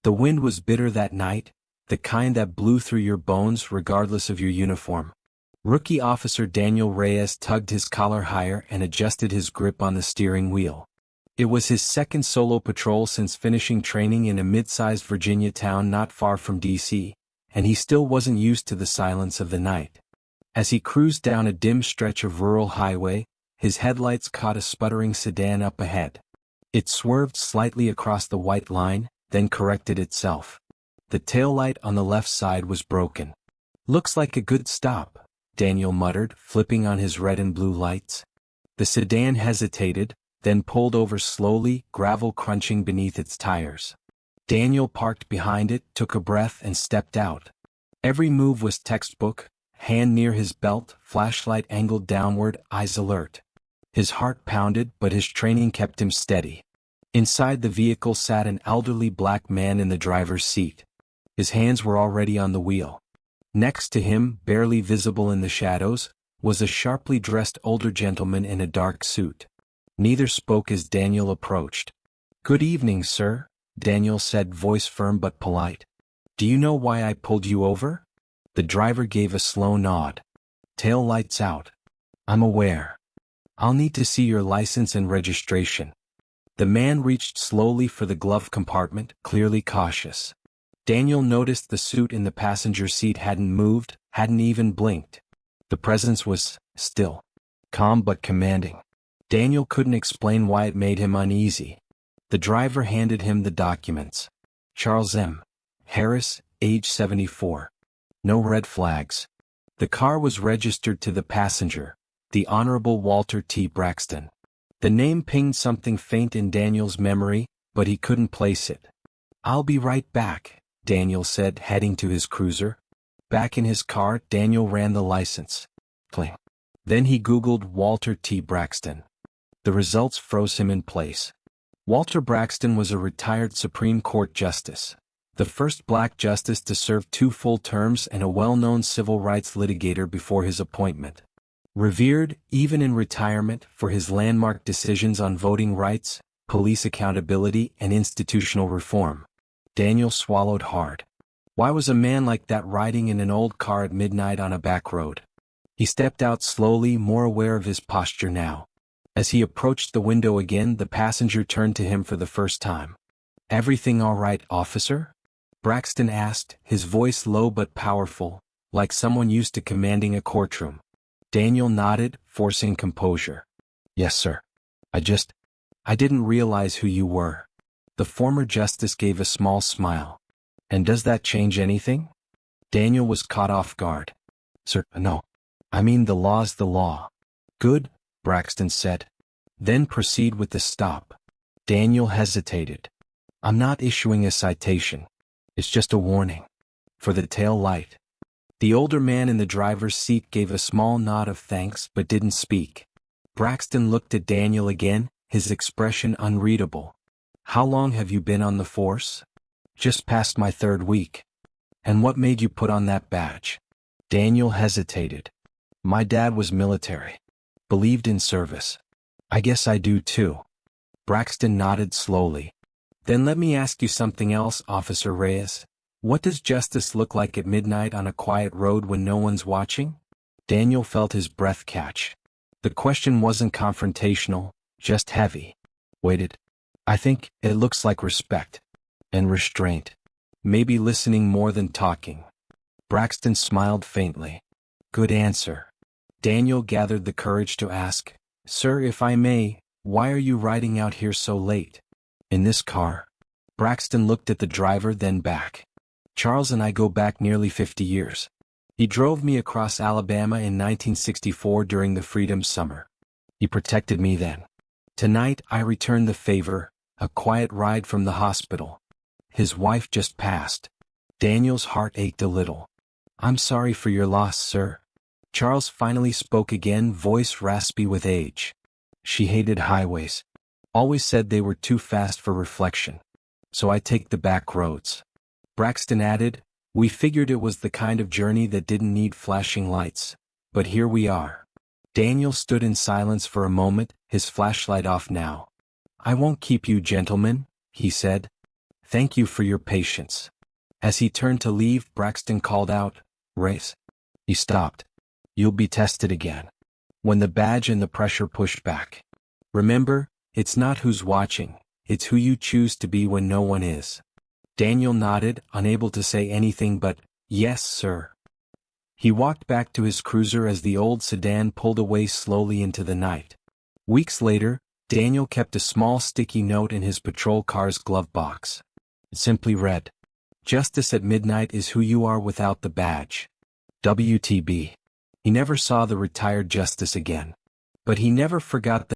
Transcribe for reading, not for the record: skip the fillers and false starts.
The wind was bitter that night, the kind that blew through your bones regardless of your uniform. Rookie Officer Daniel Reyes tugged his collar higher and adjusted his grip on the steering wheel. It was his second solo patrol since finishing training in a mid-sized Virginia town not far from D.C., and he still wasn't used to the silence of the night. As he cruised down a dim stretch of rural highway, his headlights caught a sputtering sedan up ahead. It swerved slightly across the white line, then corrected itself. The taillight on the left side was broken. "Looks like a good stop," Daniel muttered, flipping on his red and blue lights. The sedan hesitated, then pulled over slowly, gravel crunching beneath its tires. Daniel parked behind it, took a breath and stepped out. Every move was textbook, hand near his belt, flashlight angled downward, eyes alert. His heart pounded, but his training kept him steady. Inside the vehicle sat an elderly black man in the driver's seat. His hands were already on the wheel. Next to him, barely visible in the shadows, was a sharply dressed older gentleman in a dark suit. Neither spoke as Daniel approached. "Good evening, sir," Daniel said, voice firm but polite. "Do you know why I pulled you over?" The driver gave a slow nod. "Tail lights out." "I'm aware. I'll need to see your license and registration." The man reached slowly for the glove compartment, clearly cautious. Daniel noticed the suit in the passenger seat hadn't moved, hadn't even blinked. The presence was still, calm but commanding. Daniel couldn't explain why it made him uneasy. The driver handed him the documents. Charles M. Harris, age 74. No red flags. The car was registered to the passenger, the Honorable Walter T. Braxton. The name pinged something faint in Daniel's memory, but he couldn't place it. "I'll be right back," Daniel said, heading to his cruiser. Back in his car, Daniel ran the license. Cling. Then he Googled Walter T. Braxton. The results froze him in place. Walter Braxton was a retired Supreme Court justice, the first black justice to serve 2 full terms and a well-known civil rights litigator before his appointment. Revered, even in retirement, for his landmark decisions on voting rights, police accountability, and institutional reform. Daniel swallowed hard. Why was a man like that riding in an old car at midnight on a back road? He stepped out slowly, more aware of his posture now. As he approached the window again, the passenger turned to him for the first time. "Everything all right, officer?" Braxton asked, his voice low but powerful, like someone used to commanding a courtroom. Daniel nodded, forcing composure. "Yes, sir. I didn't realize who you were." The former justice gave a small smile. "And does that change anything?" Daniel was caught off guard. "Sir, no. I mean, the law's the law." "Good," Braxton said. "Then proceed with the stop." Daniel hesitated. "I'm not issuing a citation. It's just a warning. For the tail light." The older man in the driver's seat gave a small nod of thanks but didn't speak. Braxton looked at Daniel again, his expression unreadable. "How long have you been on the force?" "Just past my 3rd week." "And what made you put on that badge?" Daniel hesitated. "My dad was military. Believed in service. I guess I do too." Braxton nodded slowly. "Then let me ask you something else, Officer Reyes. What does justice look like at midnight on a quiet road when no one's watching?" Daniel felt his breath catch. The question wasn't confrontational, just heavy. Waited. "I think it looks like respect. And restraint. Maybe listening more than talking." Braxton smiled faintly. "Good answer." Daniel gathered the courage to ask, "Sir, if I may, why are you riding out here so late?" "In this car?" Braxton looked at the driver, then back. "Charles and I go back nearly 50 years. He drove me across Alabama in 1964 during the Freedom Summer. He protected me then. Tonight I return the favor, a quiet ride from the hospital. His wife just passed." Daniel's heart ached a little. "I'm sorry for your loss, sir." Charles finally spoke again, voice raspy with age. "She hated highways. Always said they were too fast for reflection. So I take the back roads." Braxton added, "We figured it was the kind of journey that didn't need flashing lights. But here we are." Daniel stood in silence for a moment, his flashlight off now. "I won't keep you, gentlemen," he said. Thank you for your patience. As he turned to leave, Braxton called out, "Race." He stopped. "You'll be tested again." When the badge and the pressure pushed back. "Remember, it's not who's watching, it's who you choose to be when no one is." Daniel nodded, unable to say anything but, "Yes, sir." He walked back to his cruiser as the old sedan pulled away slowly into the night. Weeks later, Daniel kept a small sticky note in his patrol car's glove box. It simply read, "Justice at midnight is who you are without the badge. WTB." He never saw the retired justice again. But he never forgot the